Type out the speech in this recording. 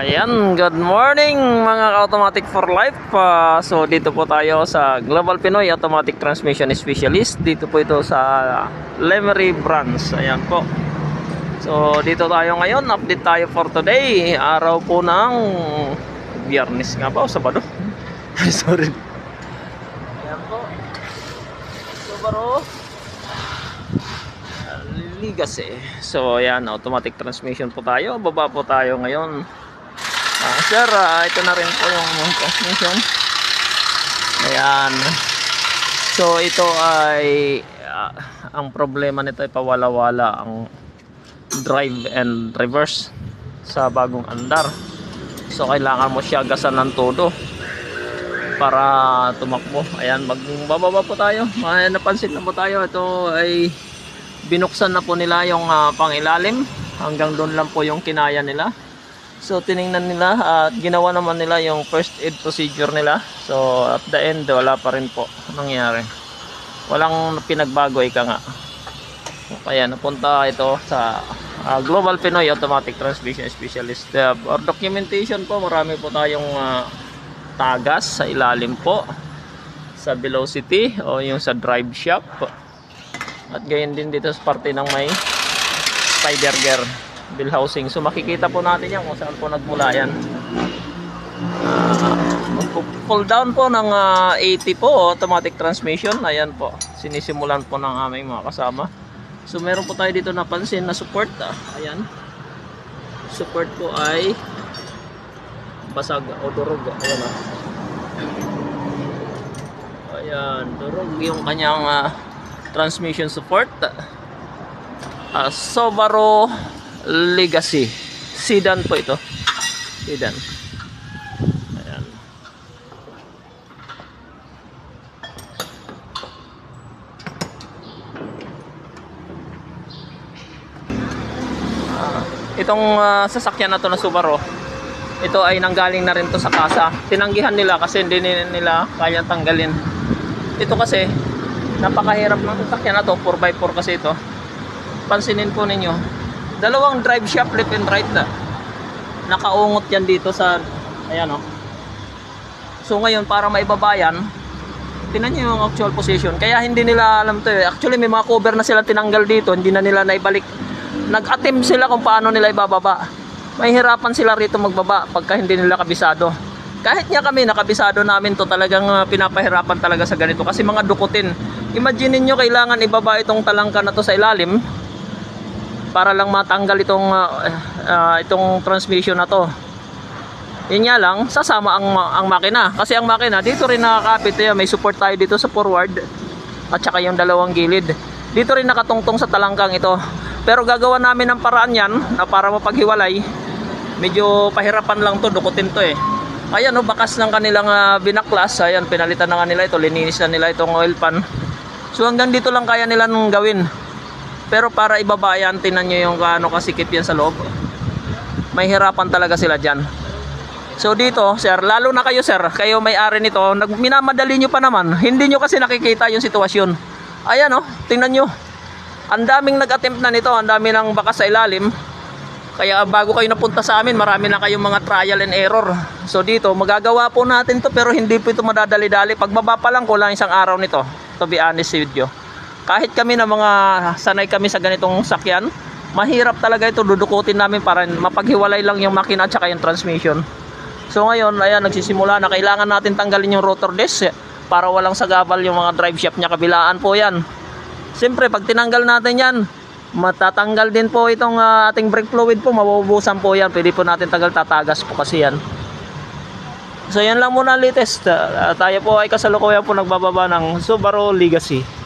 Ayan, good morning mga automatic for life. So dito po tayo sa Global Pinoy Automatic Transmission Specialist. Dito po ito sa Lemery branch. Ayan po. So dito tayo ngayon, update tayo for today. Araw po ng Biyernes nga ba o Sabado? Sorry. Ayan po. Subaru Legacy. So ayan, automatic transmission po tayo. Baba po tayo ngayon. Sir, ito na rin po yung transmission. Ayan. So ito ay ang problema nito ay pawala-wala ang drive and reverse sa bagong andar. So kailangan mo siya gasan ng todo para tumakbo. Ayan, magbababa po tayo. Napansin na po tayo, ito ay binuksan na po nila yung pangilalim. Hanggang doon lang po yung kinaya nila. So tiningnan nila at ginawa naman nila yung first aid procedure nila. So at the end wala pa rin po nangyari. Walang pinagbago, ika nga. Kaya napunta ito sa Global Pinoy Automatic Transmission Specialist. For documentation po, marami po tayong tagas sa ilalim po, sa velocity o yung sa drive shaft. At gayon din dito sa parte ng may spider gear bill housing. So makikita po natin yan kung saan po nagmula yan. Pull down po ng 80 po automatic transmission. Ayan po, sinisimulan po ng aming mga kasama. So meron po tayo dito napansin na support. Ayan, support po ay basag o durog. Ayan, ayan, durog yung kanyang transmission support. Subaru Legacy sedan po ito, sedan. Ayan. Itong sasakyan na to na Subaru, ito ay nanggaling na rin to sa kasa. Tinanggihan nila kasi hindi nila kayang tanggalin. Ito kasi napakahirap ng sasakyan na to, 4x4 kasi ito. Pansinin po ninyo, dalawang drive shaft left and right na nakaungot yan dito sa ayan o. So ngayon para maibaba yan, tinan nyo yung actual position. Kaya hindi nila alam to eh. Actually may mga cover na sila tinanggal dito, hindi na nila naibalik. Nag-attempt sila kung paano nila ibababa. May hirapan sila rito magbaba pagka hindi nila kabisado. Kahit nga kami nakabisado namin to, talagang pinapahirapan talaga sa ganito kasi mga dukutin. Imagine niyo kailangan ibaba itong talangka na to sa ilalim para lang matanggal itong transmission na to. Yun nga lang, sasama ang makina. Kasi ang makina, dito rin nakakapit. May support tayo dito sa forward at saka yung dalawang gilid. Dito rin nakatungtong sa talangkang ito. Pero gagawa namin ng paraan yan na para mapaghiwalay. Medyo pahirapan lang to, dukutin to eh. Ayan bakas ng kanilang binaklas. Ayan, pinalitan na nga nila ito, lininis na nila itong oil pan. So hanggang dito lang kaya nila nung gawin. Pero para ibaba yan, tinan nyo yung gaano kasikip yan sa loob. May hirapan talaga sila dyan. So dito, sir, lalo na kayo sir, kayo may-ari nito, minamadali nyo pa naman. Hindi nyo kasi nakikita yung sitwasyon. Ayan tingnan nyo. Ang daming nag-attempt na nito, ang dami ng bakas sa ilalim. Kaya bago kayo napunta sa amin, marami na kayong mga trial and error. So dito, magagawa po natin to pero hindi po ito madadali-dali. Pagbaba pa lang, kulang isang araw nito. To be honest with you. Kahit kami na mga sanay kami sa ganitong sakyan, mahirap talaga ito, dudukutin namin para mapaghiwalay lang yung makina at saka yung transmission. So ngayon, ayan, nagsisimula na kailangan natin tanggalin yung rotor disc para walang sagabal yung mga drive shaft niya, kabilaan po yan. Siyempre, pag tinanggal natin yan, matatanggal din po itong ating brake fluid po, mabubusan po yan. Pwede po natin tatagas po kasi yan. So yan lang muna latest. Tayo po ay kasalukuyan po nagbababa ng Subaru Legacy.